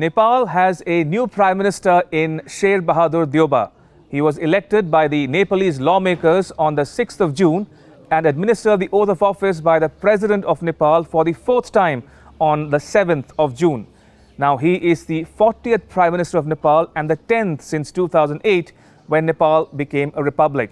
Nepal has a new Prime Minister in Sher Bahadur Deuba. He was elected by the Nepalese lawmakers on the 6th of June and administered the oath of office by the President of Nepal for the fourth time on the 7th of June. Now, he is the 40th Prime Minister of Nepal and the 10th since 2008 when Nepal became a republic.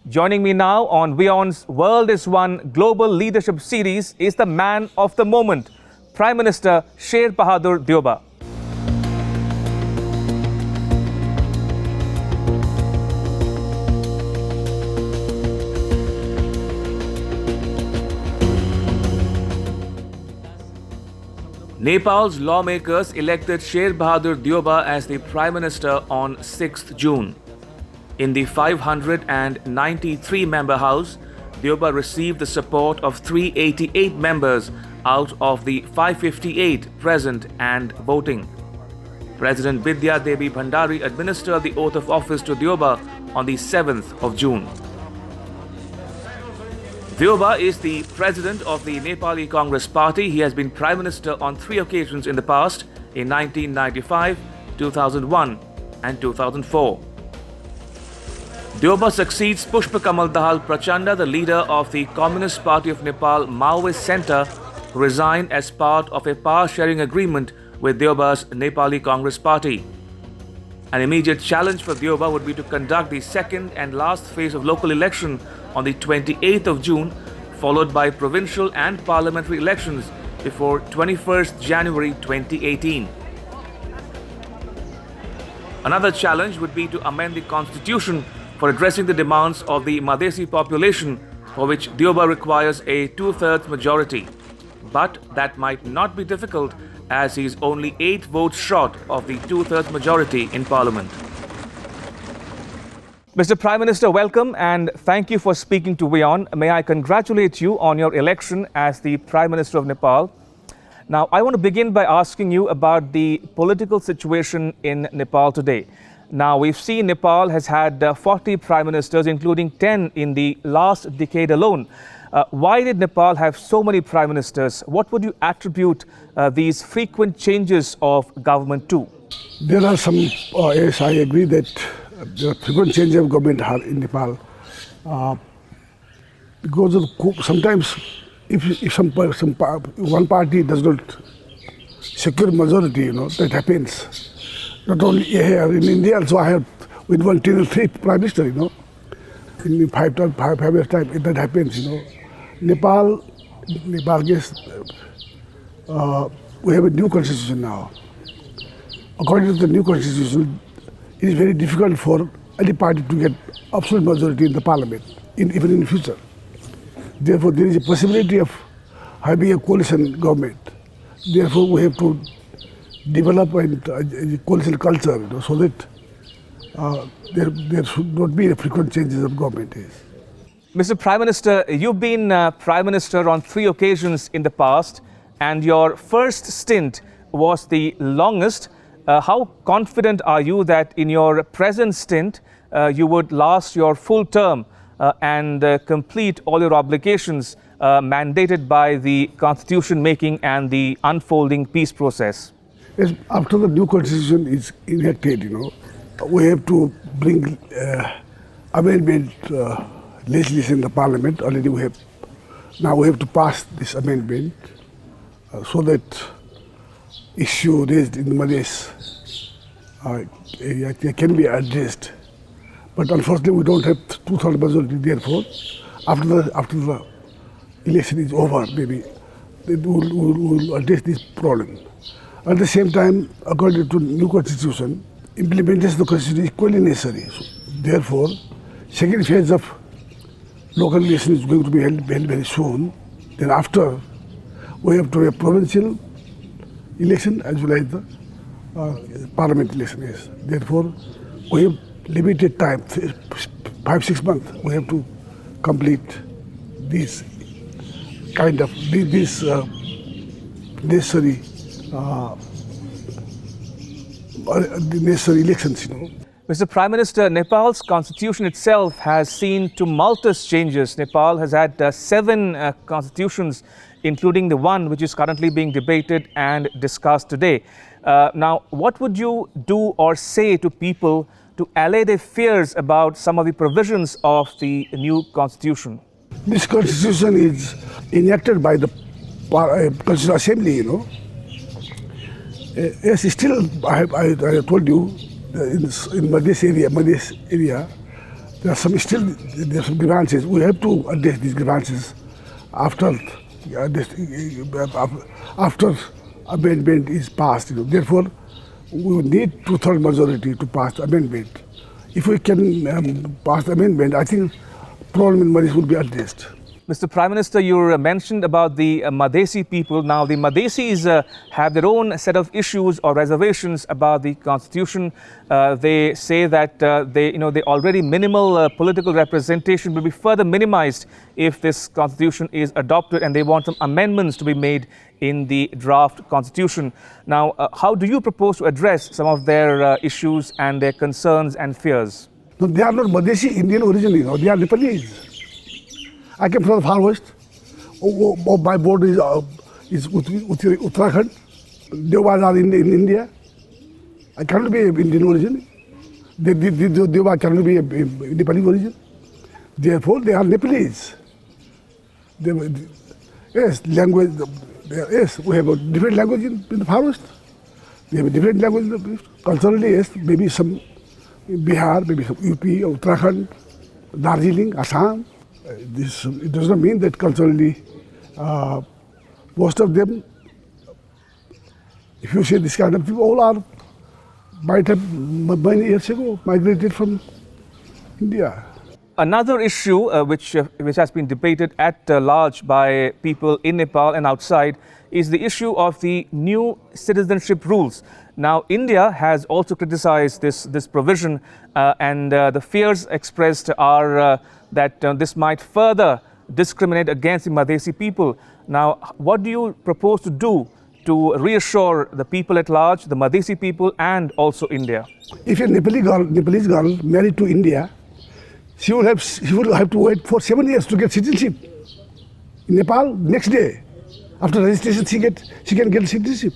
Joining me now on WION's World is One Global Leadership Series is the man of the moment, Prime Minister Sher Bahadur Deuba. Nepal's lawmakers elected Sher Bahadur Deuba as the Prime Minister on 6th June. In the 593-member House, Deuba received the support of 388 members out of the 558 present and voting. President Vidya Devi Bhandari administered the oath of office to Deuba on the 7th of June. Deuba is the president of the Nepali Congress Party. He has been Prime Minister on 3 occasions in the past, in 1995, 2001 and 2004. Deuba succeeds Pushpa Kamal Dahal Prachanda, the leader of the Communist Party of Nepal Maoist Centre, who resigned as part of a power-sharing agreement with Deuba's Nepali Congress Party. An immediate challenge for Deuba would be to conduct the second and last phase of local election on the 28th of June, followed by provincial and parliamentary elections before 21st January 2018. Another challenge would be to amend the constitution for addressing the demands of the Madhesi population, for which Deuba requires a two-thirds majority. But that might not be difficult, as he is only 8 votes short of the two-thirds majority in Parliament. Mr. Prime Minister, welcome and thank you for speaking to WION. May I congratulate you on your election as the Prime Minister of Nepal. Now, I want to begin by asking you about the political situation in Nepal today. Now, we've seen Nepal has had 40 Prime Ministers, including 10 in the last decade alone. Why did Nepal have so many Prime Ministers? What would you attribute these frequent changes of government to? There are some, yes, I agree that there are frequent changes of government in Nepal. Because of sometimes if one party does not secure majority, that happens. Not only here, in India also I have with one till 3 Prime Minister, in 5 years time, that happens, Nepal, yes, we have a new constitution now. According to the new constitution, it is very difficult for any party to get absolute majority in the parliament, even in the future. Therefore, there is a possibility of having a coalition government. Therefore, we have to develop a coalition culture, so that there should not be frequent changes of government. Mr. Prime Minister, you've been Prime Minister on 3 occasions in the past, and your first stint was the longest. How confident are you that in your present stint, you would last your full term and complete all your obligations mandated by the constitution making and the unfolding peace process? Yes, after the new constitution is enacted, we have to bring amendment legislation in the parliament. Already we have, now we have to pass this amendment so that issue raised in the Madhes can be addressed. But unfortunately, we don't have two-thirds majority. Therefore, after the election is over, maybe we will address this problem. At the same time, according to new constitution, implementation of the constitution is equally necessary. So, therefore, second phase of local election is going to be held very soon. Then after, we have to have provincial election as well as the parliament election. Yes. Therefore, we have limited time, 5-6 months. We have to complete this kind of necessary elections. Mr. Prime Minister, Nepal's constitution itself has seen tumultuous changes. Nepal has had 7 constitutions, including the one which is currently being debated and discussed today. Now, what would you do or say to people to allay their fears about some of the provisions of the new constitution? This constitution is enacted by the Constitutional Assembly, you know. Yes, still, I told you, in Madhya area, there are some grievances. We have to address these grievances after amendment is passed. You know. Therefore, we need two-thirds majority to pass the amendment. If we can pass the amendment, I think problem in Madhya will be addressed. Mr. Prime Minister, you mentioned about the Madhesi people. Now, the Madhesis have their own set of issues or reservations about the constitution. They say that the already minimal political representation will be further minimized if this constitution is adopted, and they want some amendments to be made in the draft constitution. Now, how do you propose to address some of their issues and their concerns and fears? No, they are not Madhesi Indian originally. No, they are Nepalese. I came from the far west. My board is Uttarakhand. Deubas are in India. I cannot be Indian origin. Deuba cannot be Nepali origin. Therefore, they are Nepalese. Yes, language. Yes, we have a different language in the far west. We have a different language. Culturally, yes, maybe some Bihar, maybe some UP, Uttarakhand, Darjeeling, Assam. It does not mean that culturally, most of them, if you say this kind of people, all might have many years ago migrated from India. Another issue which has been debated at large by people in Nepal and outside is the issue of the new citizenship rules. Now, India has also criticized this provision, and the fears expressed are that this might further discriminate against the Madhesi people. Now, what do you propose to do to reassure the people at large, the Madhesi people, and also India? If a Nepalese girl married to India, she will have to wait for 7 years to get citizenship. In Nepal, next day, after registration, she can get citizenship.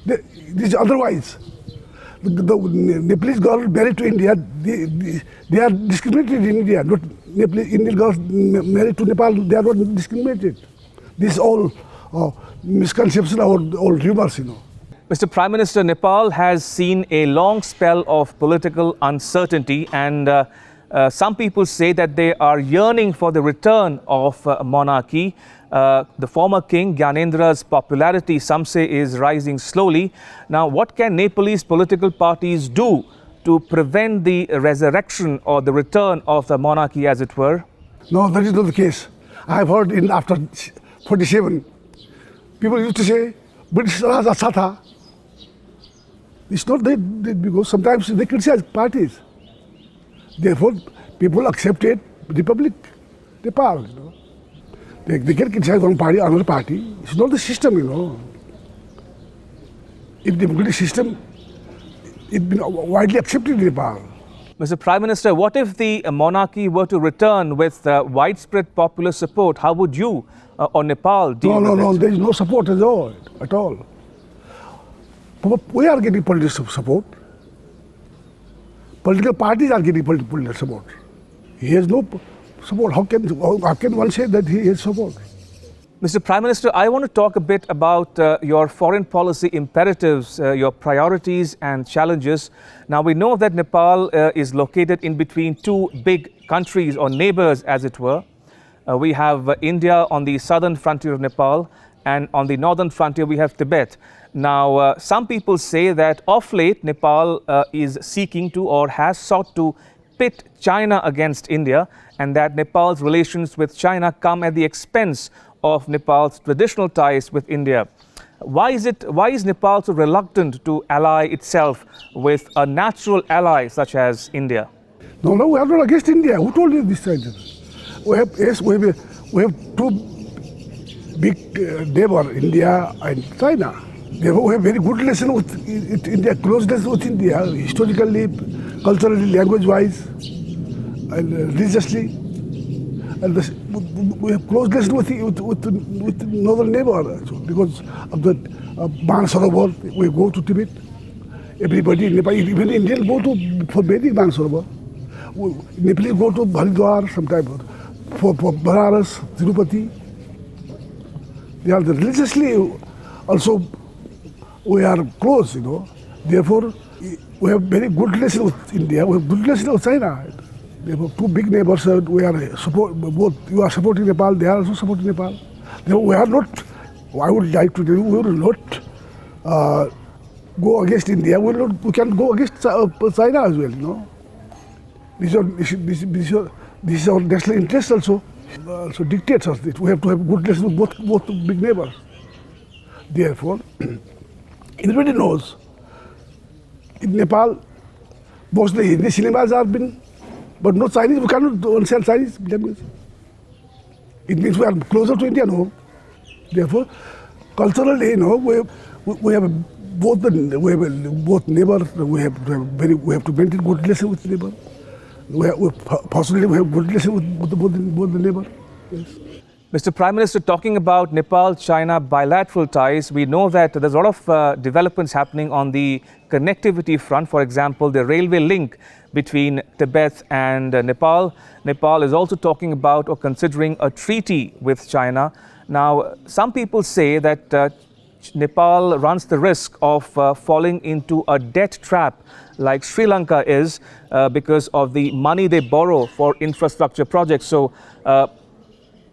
This is otherwise. The Nepalese girl married to India, they are discriminated in India. Not Indian girls married to Nepal, they are not discriminated. This is all misconception or all rumors, you know. Mr. Prime Minister, Nepal has seen a long spell of political uncertainty, and some people say that they are yearning for the return of monarchy. The former king, Gyanedra's popularity, some say, is rising slowly. Now, what can Nepalese political parties do to prevent the resurrection or the return of the monarchy, as it were? No, that is not the case. I have heard after 47, people used to say, British Raj acha tha. It's not that because sometimes they criticize parties. Therefore, people accepted Republic Nepal. You know. They can criticize one party, another party. It's not the system, you know. If the democratic system, it's been widely accepted in Nepal. Mr. Prime Minister, what if the monarchy were to return with widespread popular support? How would you or Nepal deal with it? No, there is no support at all. We are getting political support. Political parties are getting political support. He has no support. How can one say that he has support? Mr. Prime Minister, I want to talk a bit about your foreign policy imperatives, your priorities and challenges. Now, we know that Nepal is located in between two big countries or neighbors, as it were. We have India on the southern frontier of Nepal, and on the northern frontier we have Tibet. Now, some people say that of late Nepal is seeking to or has sought to pit China against India, and that Nepal's relations with China come at the expense of Nepal's traditional ties with India. Why is Nepal so reluctant to ally itself with a natural ally such as India? No, we are not against India. Who told you this? We have two big neighbors, India and China. Therefore, we have very good relation with India, close relation with India, historically, culturally, language-wise, and religiously. And this, we have close relations with the northern neighbor also, because of the Manasarovar. We go to Tibet. Everybody in Nepal, even Indians go to for bathing Manasarovar. Nepalese go to Haridwar sometimes for Banaras, Tirupati. They are religiously also we are close, Therefore, we have very good relation with India. We have good relation with China. We have two big neighbors. We are both. You are supporting Nepal. They are also supporting Nepal. We are not. I would like to tell you, we will not go against India. We can go against China as well. This is our national interest also. Also dictates us that we have to have good relations with both big neighbors. Therefore, everybody knows in Nepal, mostly Hindi cinemas are been, but no Chinese. We cannot understand Chinese language. It means we are closer to India, no. Therefore, culturally, we have both neighbors. We have to maintain good relation with neighbor. Possibly we have good relation with both the neighbor. Yes. Mr. Prime Minister, talking about Nepal-China bilateral ties, we know that there's a lot of developments happening on the connectivity front. For example, the railway link between Tibet and Nepal. Nepal is also talking about or considering a treaty with China. Now, some people say that Nepal runs the risk of falling into a debt trap like Sri Lanka is because of the money they borrow for infrastructure projects. So,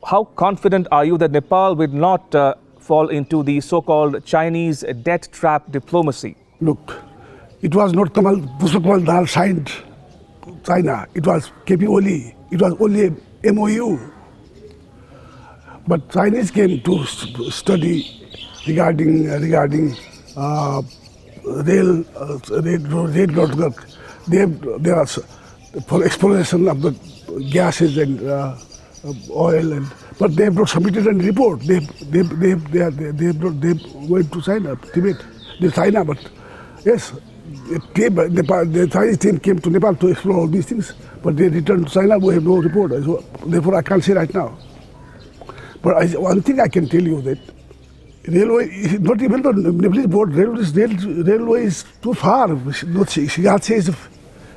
how confident are you that Nepal will not fall into the so-called Chinese debt trap diplomacy? Look, it was not Pushpa Kamal Dal signed China. It was KP Oli. It was only a MOU. But Chinese came to study regarding rail network. They are for exploration of the gases and oil, but they have not submitted a report. They went to China, Tibet, China, but yes, the Chinese team came to Nepal to explore all these things, but they returned to China. We have no report, so therefore I can't say right now. But one thing I can tell you that railway is not even the Nepalese board. Railway is too far. Shigatse is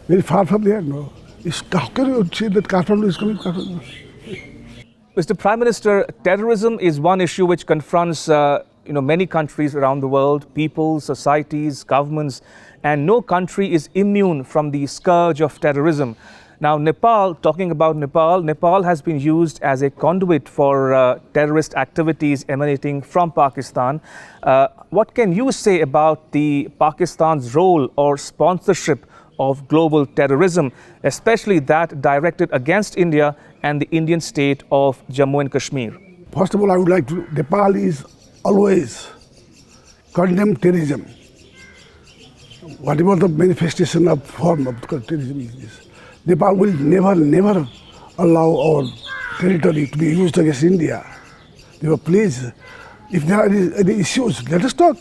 very far from there. No, how can you say that Kathmandu is coming? Mr. Prime Minister, terrorism is one issue which confronts many countries around the world, people, societies, governments, and no country is immune from the scourge of terrorism. Now, Nepal, talking about Nepal has been used as a conduit for terrorist activities emanating from Pakistan. What can you say about the Pakistan's role or sponsorship of global terrorism, especially that directed against India and the Indian state of Jammu and Kashmir? First of all, I would like to, Nepal is always condemn terrorism. Whatever the manifestation of form of terrorism is, Nepal will never allow our territory to be used against India. Therefore, please, if there are any issues, let us talk.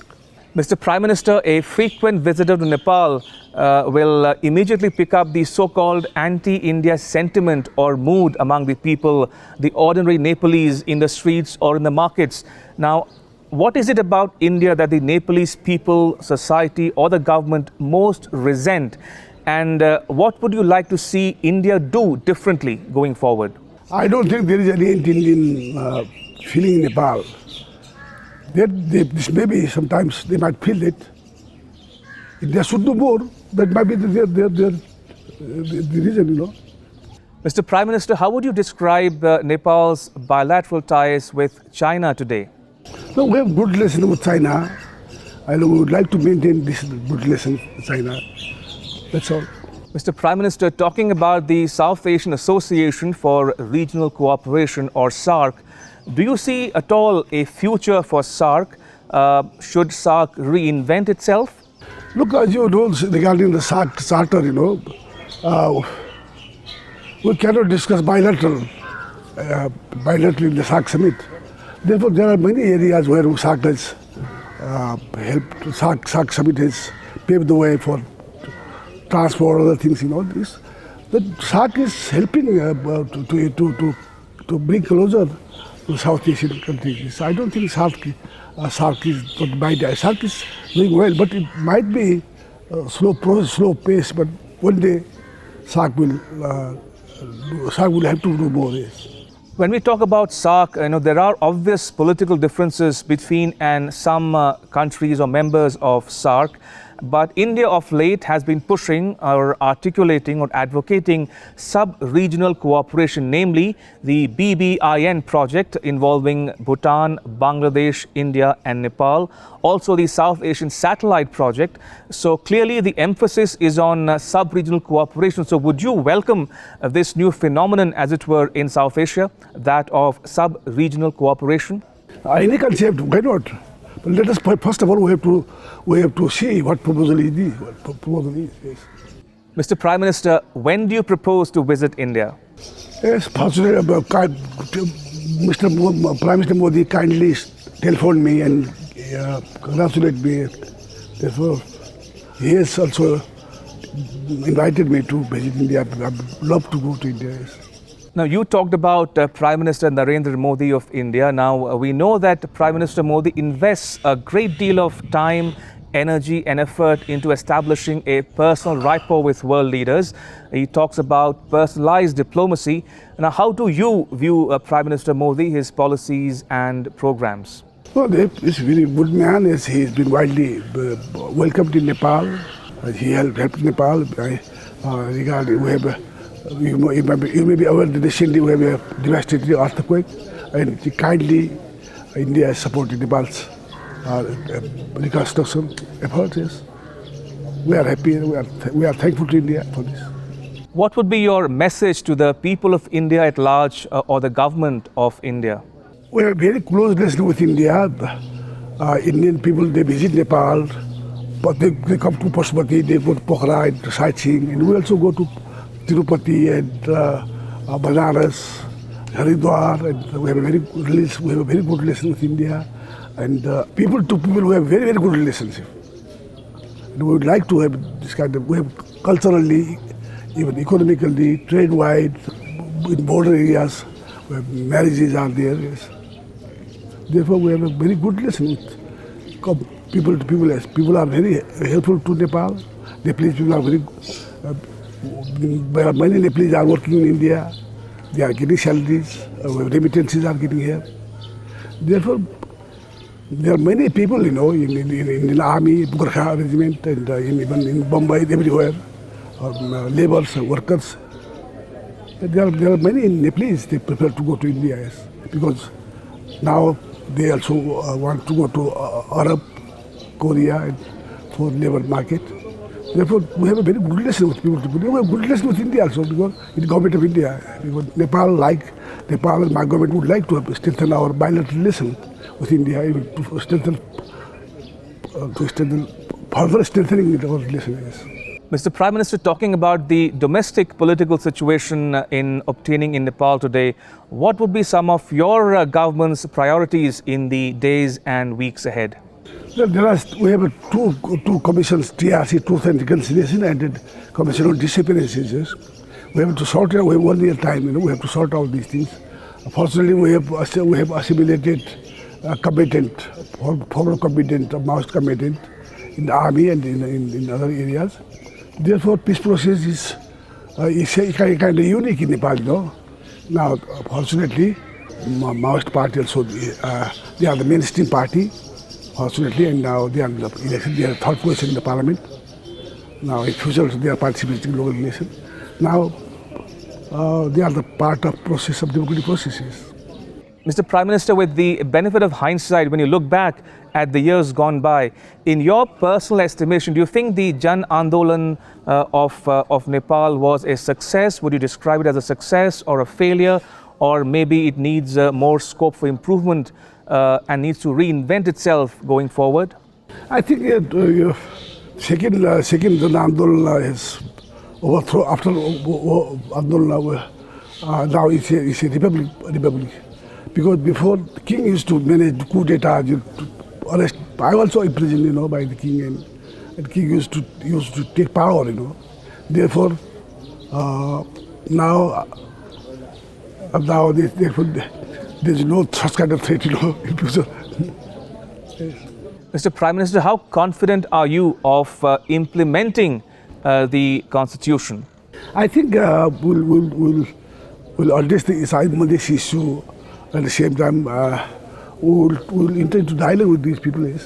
Mr. Prime Minister, a frequent visitor to Nepal will immediately pick up the so-called anti-India sentiment or mood among the people, the ordinary Nepalese in the streets or in the markets. Now, what is it about India that the Nepalese people, society or the government most resent? And what would you like to see India do differently going forward? I don't think there is any anti-Indian feeling in Nepal. This maybe sometimes they might feel it. India should do more. That might be the reason, Mr. Prime Minister, how would you describe Nepal's bilateral ties with China today? No, we have good relations with China. We would like to maintain this good relation with China. That's all. Mr. Prime Minister, talking about the South Asian Association for Regional Cooperation, or SAARC, do you see at all a future for SAARC? Should SAARC reinvent itself? Look, as you know, regarding the SAARC charter, we cannot discuss bilateral in the SAARC summit. Therefore, there are many areas where SAARC has helped. SAARC summit has paved the way for transport, other things, this. That SAARC is helping to bring closer to South Asian countries. I don't think SAARC is not my idea. SAARC is doing well, but it might be slow process, slow pace. But one day SAARC will have to do more. Yes. When we talk about SAARC, there are obvious political differences between and some countries or members of SAARC. But India of late has been pushing or articulating or advocating sub-regional cooperation, namely the BBIN project involving Bhutan, Bangladesh, India and Nepal. Also the South Asian Satellite Project. So clearly the emphasis is on sub-regional cooperation. So would you welcome this new phenomenon, as it were, in South Asia, that of sub-regional cooperation? Any concept, why not? But let us first of all we have to see what proposal is this. What proposal is. Yes. Mr. Prime Minister, when do you propose to visit India? Yes, possibly. Mr. Prime Minister Modi kindly telephoned me and congratulated me. Therefore, he has also invited me to visit India. I would love to go to India. Yes. Now, you talked about Prime Minister Narendra Modi of India. Now, we know that Prime Minister Modi invests a great deal of time, energy and effort into establishing a personal rapport with world leaders. He talks about personalized diplomacy. Now, how do you view Prime Minister Modi, his policies and programs? Well, he's a very good man. Yes, he's been widely welcomed in Nepal. He helped Nepal. Regarding, you may be aware that recently we have a devastating earthquake, and kindly India has supported Nepal's reconstruction efforts. Yes. We are happy and we are thankful to India for this. What would be your message to the people of India at large or the government of India? We have very close relation with India. Indian people, they visit Nepal, but they come to Pashupati, they go to Pokhara and sightseeing, and we also go to Tirupati and Banaras, Haridwar, and we have a very good relation with India, and people to people we have very good relationship. And we would like to have this kind of, we have culturally, even economically, trade-wide, in border areas, where marriages are there. Yes. Therefore, we have a very good relation with people to people. Yes. People are very helpful to Nepal. Nepalese people are very. Many Nepalese are working in India. They are getting salaries. Remittances are getting here. Therefore, there are many people, in the army, Gurkha regiment, and even in Bombay, everywhere, laborers, workers. There are many Nepalese. They prefer to go to India, yes, because now they also want to go to Arab, Korea, and for labor market. Therefore, we have a very good relation with people. We have a good relation with India also, because in the government of India, because Nepal and my government would like to strengthen our bilateral relation with India, even to strengthen further strengthening our relations. Mr. Prime Minister, talking about the domestic political situation in obtaining in Nepal today, what would be some of your government's priorities in the days and weeks ahead? Well, we have two commissions, TRC, Truth and Reconciliation, and Commission on Disappearances. We have to sort out. We have 1 year time. We have to sort out these things. Fortunately, we have assimilated former combatant, Maoist combatant in the army and in other areas. Therefore, peace process is kind of unique in Nepal. Now, fortunately, Maoist party also they are the mainstream party. Fortunately, and now they are in the election. They are third position in the parliament. Now, in future, they are participating in local election. Now, they are the part of process of democratic processes. Mr. Prime Minister, with the benefit of hindsight, when you look back at the years gone by, in your personal estimation, do you think the Jan Andolan of Nepal was a success? Would you describe it as a success or a failure? Or maybe it needs more scope for improvement and needs to reinvent itself going forward? I think second Jan Andolan has overthrown after Andolan. Now it's a republic. Because before, the king used to manage coup d'etat, arrest. I also imprisoned, by the king, and the king used to take power, Therefore, now Now there's no such kind of threat, in future. Mr. Prime Minister, how confident are you of implementing the Constitution? I think we'll address the Islam-Madesh issue. At the same time, we'll intend to dialogue with these people. In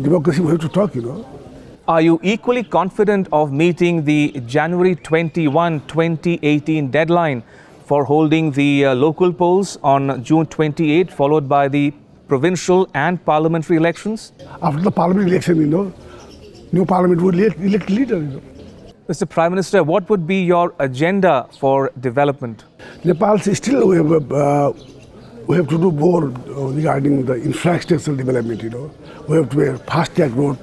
democracy, we have to talk, Are you equally confident of meeting the January 21, 2018 deadline for holding the local polls on June 28, followed by the provincial and parliamentary elections? After the parliamentary election, new parliament will elect leader. Mr. Prime Minister, what would be your agenda for development? Nepal still we have to do more regarding the infrastructural development. We have to have a fast track road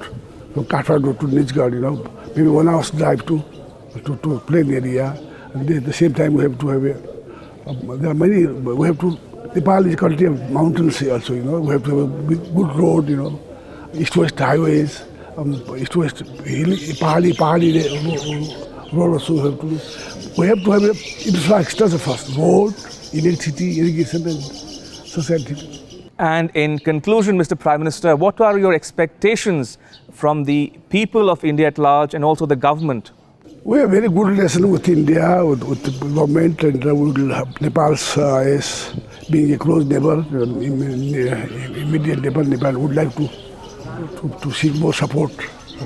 from Kathmandu to Nijgarh. Maybe 1 hour's drive to plain area. And at the same time, we have to have there are many. We have to. Nepal is a country of mountains also. We have to have a good road. East-west highways. East-west pahadi road also we have to have infrastructure first, road, electricity, irrigation and society. And in conclusion, Mr. Prime Minister, what are your expectations from the people of India at large and also the government? We have very good relation with India, with the government, and Nepal is being a close neighbor, immediate neighbor. Nepal would like to seek more support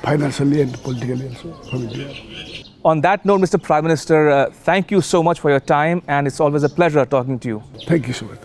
financially and politically also from India. On that note, Mr. Prime Minister, thank you so much for your time, and it's always a pleasure talking to you. Thank you so much.